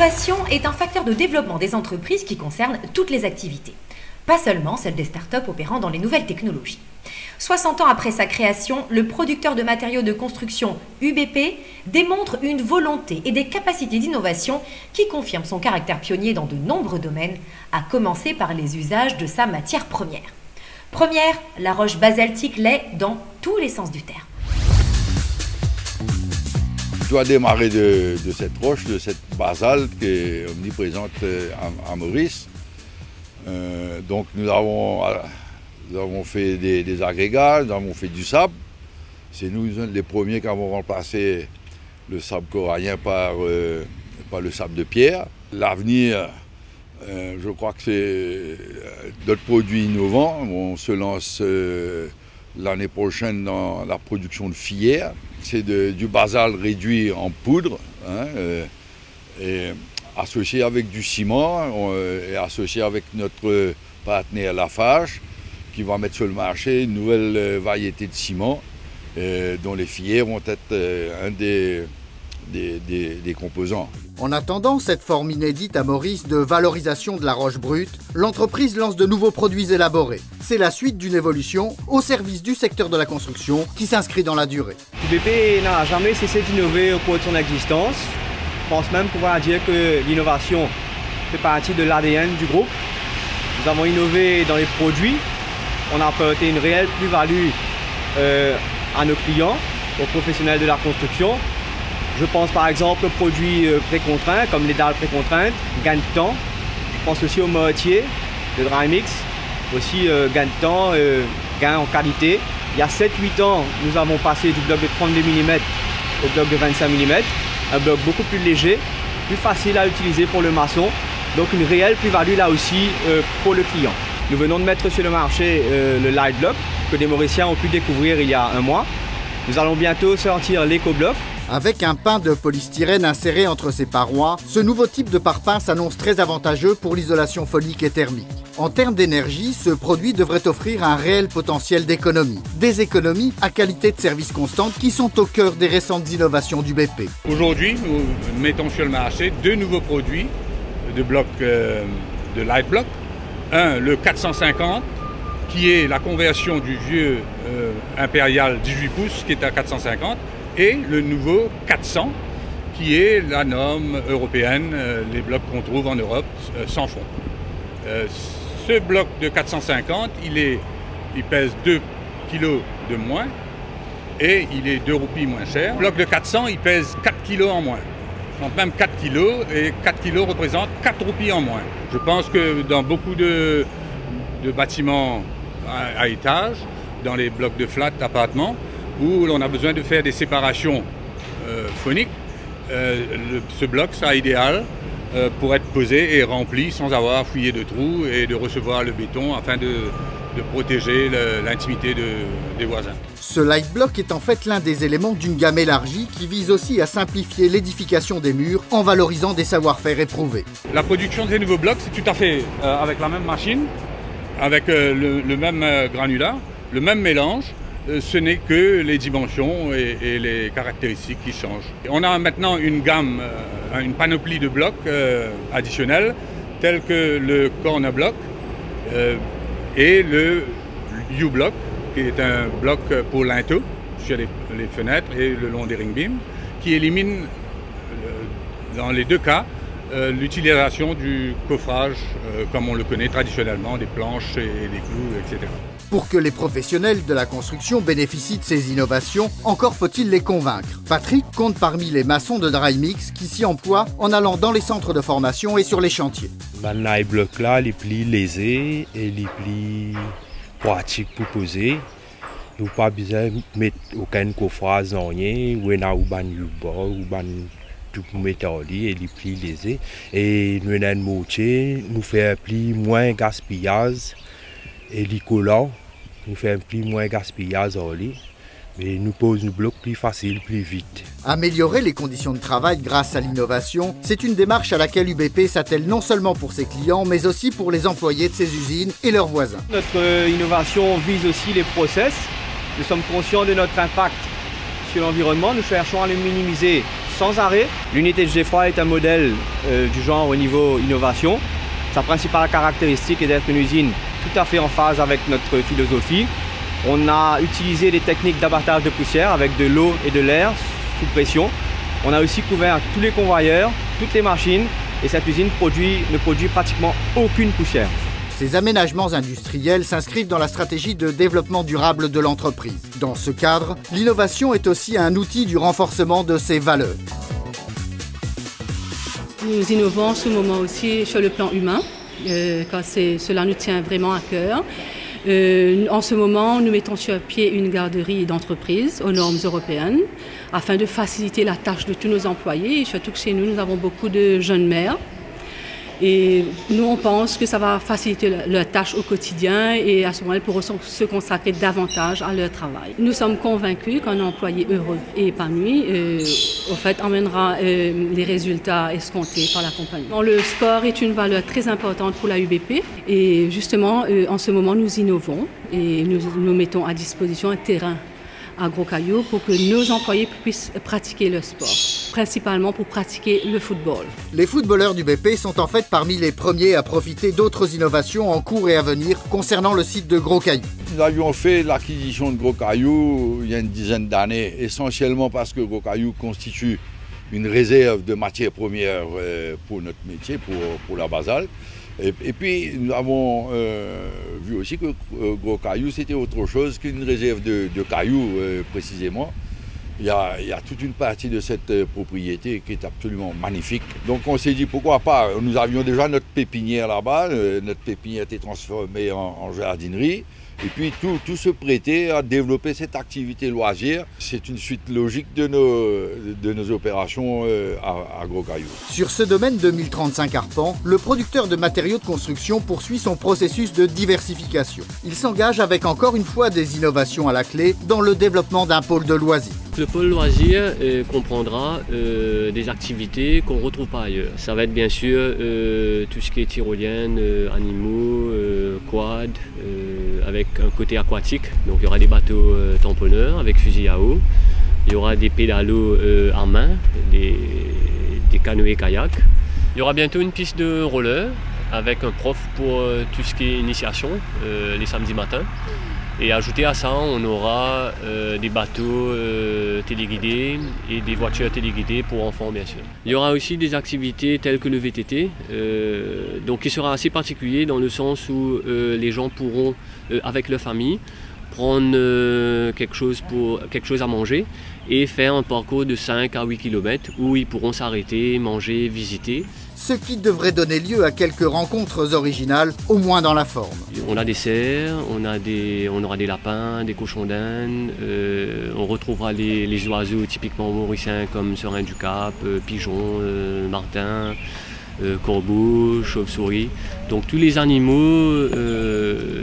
L'innovation est un facteur de développement des entreprises qui concerne toutes les activités, pas seulement celles des startups opérant dans les nouvelles technologies. 60 ans après sa création, le producteur de matériaux de construction UBP démontre une volonté et des capacités d'innovation qui confirment son caractère pionnier dans de nombreux domaines, à commencer par les usages de sa matière première. Première, la roche basaltique l'est dans tous les sens du terme. Je dois démarrer de cette roche, de cette basalte qui est omniprésente à Maurice. Donc nous avons fait des agrégats, nous avons fait du sable. C'est nous les premiers qui avons remplacé le sable corallien par le sable de pierre. L'avenir, je crois que c'est d'autres produits innovants. On se lance l'année prochaine dans la production de filières. C'est du basalte réduit en poudre, et associé avec du ciment et associé avec notre partenaire Lafarge, qui va mettre sur le marché une nouvelle variété de ciment dont les filières vont être un des composants. En attendant cette forme inédite à Maurice de valorisation de la roche brute, l'entreprise lance de nouveaux produits élaborés. C'est la suite d'une évolution au service du secteur de la construction qui s'inscrit dans la durée. UBP n'a jamais cessé d'innover au cours de son existence. Je pense même pouvoir dire que l'innovation fait partie de l'ADN du groupe. Nous avons innové dans les produits. On a apporté une réelle plus-value à nos clients, aux professionnels de la construction. Je pense par exemple aux produits précontraints, comme les dalles précontraintes, gain de temps. Je pense aussi aux mortiers de Dry-Mix, aussi gain de temps, gain en qualité. Il y a 7-8 ans, nous avons passé du bloc de 32 mm au bloc de 25 mm, un bloc beaucoup plus léger, plus facile à utiliser pour le maçon, donc une réelle plus-value là aussi pour le client. Nous venons de mettre sur le marché le Light Block, que des Mauriciens ont pu découvrir il y a un mois. Nous allons bientôt sortir l'Eco-Block. Avec un pain de polystyrène inséré entre ses parois, ce nouveau type de pare-pain s'annonce très avantageux pour l'isolation phonique et thermique. En termes d'énergie, ce produit devrait offrir un réel potentiel d'économie. Des économies à qualité de service constante qui sont au cœur des récentes innovations du BP. Aujourd'hui, nous mettons sur le marché deux nouveaux produits de blocs de Light Block. Un, le 450, qui est la conversion du vieux Impérial 18 pouces qui est à 450, et le nouveau 400 qui est la norme européenne, les blocs qu'on trouve en Europe sans fond. Ce bloc de 450, il pèse 2 kg de moins et il est 2 roupies moins cher. Le bloc de 400, il pèse 4 kg en moins. Donc même 4 kg et 4 kg représentent 4 roupies en moins. Je pense que dans beaucoup de bâtiments à étage, dans les blocs de flat appartements, où l'on a besoin de faire des séparations phoniques, ce bloc sera idéal pour être posé et rempli sans avoir à fouiller de trous et de recevoir le béton afin de protéger l'intimité des voisins. Ce Light Block est en fait l'un des éléments d'une gamme élargie qui vise aussi à simplifier l'édification des murs en valorisant des savoir-faire éprouvés. La production de ces nouveaux blocs, c'est tout à fait avec la même machine, avec le même granulat, le même mélange. Ce n'est que les dimensions et les caractéristiques qui changent. On a maintenant une gamme, une panoplie de blocs additionnels, tels que le Corner Block et le U-Block, qui est un bloc pour linteaux sur les fenêtres et le long des ring beams, qui élimine dans les deux cas l'utilisation du coffrage comme on le connaît traditionnellement, des planches et des clous, etc. Pour que les professionnels de la construction bénéficient de ces innovations, encore faut-il les convaincre. Patrick compte parmi les maçons de Dry-Mix qui s'y emploient en allant dans les centres de formation et sur les chantiers. Les blocs là, les plus lésés et les plus pratiques pour poser. Nous n'avons pas besoin de mettre aucun coffrage en rien, ou tout métal et les plus lésés. Et nous avons un moitié, nous fait plus moins gaspillage et les collants. Nous fait un peu moins gaspillage en lit, mais nous pose nos blocs plus facile, plus vite. Améliorer les conditions de travail grâce à l'innovation, c'est une démarche à laquelle UBP s'attelle non seulement pour ses clients, mais aussi pour les employés de ses usines et leurs voisins. Notre innovation vise aussi les process. Nous sommes conscients de notre impact sur l'environnement. Nous cherchons à le minimiser sans arrêt. L'unité de Geoffroy est un modèle du genre au niveau innovation. Sa principale caractéristique est d'être une usine tout à fait en phase avec notre philosophie. On a utilisé des techniques d'abattage de poussière avec de l'eau et de l'air sous pression. On a aussi couvert tous les convoyeurs, toutes les machines, et cette usine ne produit pratiquement aucune poussière. Ces aménagements industriels s'inscrivent dans la stratégie de développement durable de l'entreprise. Dans ce cadre, l'innovation est aussi un outil du renforcement de ses valeurs. Nous innovons en ce moment aussi sur le plan humain, quand cela nous tient vraiment à cœur. En ce moment, nous mettons sur pied une garderie d'entreprise aux normes européennes afin de faciliter la tâche de tous nos employés. Et surtout que chez nous, nous avons beaucoup de jeunes mères. Et nous, on pense que ça va faciliter leur tâche au quotidien et à ce moment-là, elles pourront se consacrer davantage à leur travail. Nous sommes convaincus qu'un employé heureux et épanoui, au fait, emmènera les résultats escomptés par la compagnie. Le sport est une valeur très importante pour la UBP et justement, en ce moment, nous innovons et nous mettons à disposition un terrain à Gros Caillou pour que nos employés puissent pratiquer le sport, principalement pour pratiquer le football. Les footballeurs du BP sont en fait parmi les premiers à profiter d'autres innovations en cours et à venir concernant le site de Gros Caillou. Nous avions fait l'acquisition de Gros Caillou il y a une dizaine d'années, essentiellement parce que Gros Caillou constitue une réserve de matières premières pour notre métier, pour la basalte. Et puis nous avons vu aussi que Gros Caillou c'était autre chose qu'une réserve de cailloux précisément. Il y a toute une partie de cette propriété qui est absolument magnifique. Donc on s'est dit pourquoi pas, nous avions déjà notre pépinière là-bas, notre pépinière était transformée en jardinerie. Et puis tout se prêtait à développer cette activité loisir. C'est une suite logique de nos opérations à Gros Caillou. Sur ce domaine de 1035 arpents, le producteur de matériaux de construction poursuit son processus de diversification. Il s'engage avec encore une fois des innovations à la clé dans le développement d'un pôle de loisirs. Le pôle loisirs comprendra des activités qu'on ne retrouve pas ailleurs. Ça va être bien sûr tout ce qui est tyrolienne, animaux, quad, avec un côté aquatique. Donc il y aura des bateaux tamponneurs avec fusil à eau. Il y aura des pédalos à main, des canoës kayaks. Il y aura bientôt une piste de roller avec un prof pour tout ce qui est initiation les samedis matins. Et ajouté à ça, on aura des bateaux téléguidés et des voitures téléguidées pour enfants, bien sûr. Il y aura aussi des activités telles que le VTT, donc qui sera assez particulier dans le sens où les gens pourront, avec leur famille, prendre quelque chose à manger et faire un parcours de 5 à 8 km où ils pourront s'arrêter, manger, visiter. Ce qui devrait donner lieu à quelques rencontres originales, au moins dans la forme. On a des cerfs, on aura des lapins, des cochons d'Inde, on retrouvera les oiseaux typiquement mauriciens comme serin du Cap, pigeons, martins, corbeaux, chauves-souris. Donc tous les animaux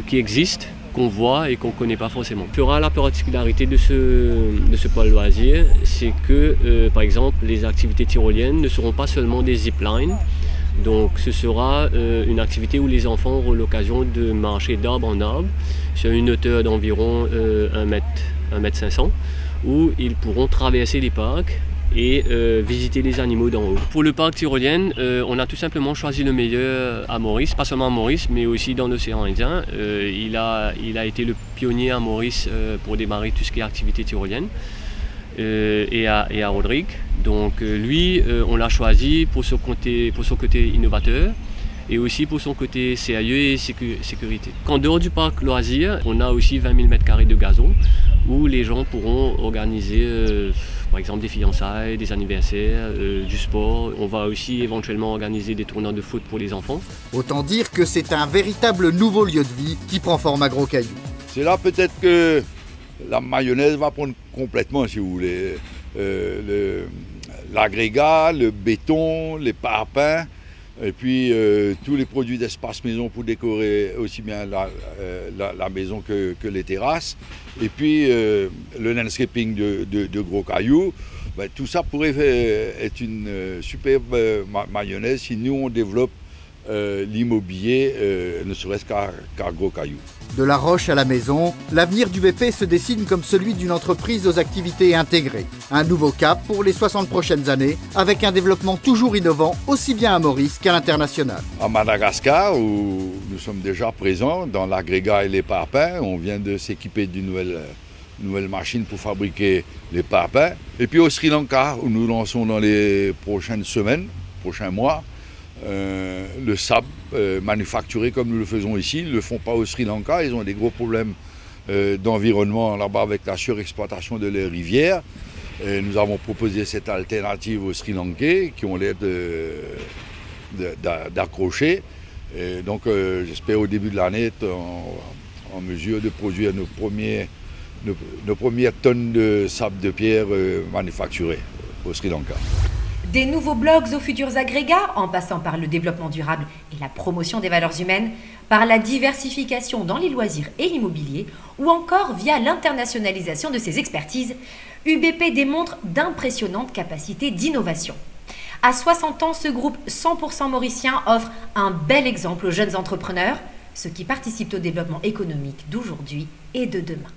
qui existent, qu'on voit et qu'on ne connaît pas forcément. Ce qui fera la particularité de ce pôle loisir, c'est que par exemple les activités tyroliennes ne seront pas seulement des ziplines, donc ce sera une activité où les enfants auront l'occasion de marcher d'arbre en arbre sur une hauteur d'environ 1,5 m, où ils pourront traverser les parcs et visiter les animaux d'en haut. Pour le parc tyrolien, on a tout simplement choisi le meilleur à Maurice, pas seulement à Maurice, mais aussi dans l'océan Indien. Il a été le pionnier à Maurice pour démarrer tout ce qui est activité tyrolienne et à Rodrigue. Donc lui, on l'a choisi pour son côté innovateur et aussi pour son côté sérieux et sécurité. En dehors du parc loisir, on a aussi 20 000 m² de gazon où les gens pourront organiser par exemple des fiançailles, des anniversaires, du sport. On va aussi éventuellement organiser des tournois de foot pour les enfants. Autant dire que c'est un véritable nouveau lieu de vie qui prend forme à Gros Caillou. C'est là peut-être que la mayonnaise va prendre complètement, si vous voulez. L'agrégat, le béton, les parpaings, et puis tous les produits d'espace maison pour décorer aussi bien la maison que les terrasses. Et puis le landscaping de Gros Caillou, tout ça pourrait être une superbe mayonnaise si nous on développe l'immobilier, ne serait-ce qu'à gros cailloux. De la roche à la maison, l'avenir d'UBP se dessine comme celui d'une entreprise aux activités intégrées. Un nouveau cap pour les 60 prochaines années, avec un développement toujours innovant, aussi bien à Maurice qu'à l'international. À Madagascar, où nous sommes déjà présents dans l'agrégat et les parpaings, on vient de s'équiper d'une nouvelle machine pour fabriquer les parpaings. Et puis au Sri Lanka, où nous lançons dans les prochaines semaines, prochains mois, le sable manufacturé comme nous le faisons ici. Ils ne le font pas au Sri Lanka, ils ont des gros problèmes d'environnement là-bas avec la surexploitation de leurs rivières. Et nous avons proposé cette alternative aux Sri Lankais qui ont l'air d'accrocher. Et donc j'espère au début de l'année être en mesure de produire nos premières tonnes de sable de pierre manufacturé au Sri Lanka. Des nouveaux blocs aux futurs agrégats, en passant par le développement durable et la promotion des valeurs humaines, par la diversification dans les loisirs et l'immobilier, ou encore via l'internationalisation de ses expertises, UBP démontre d'impressionnantes capacités d'innovation. À 60 ans, ce groupe 100% mauricien offre un bel exemple aux jeunes entrepreneurs, ceux qui participent au développement économique d'aujourd'hui et de demain.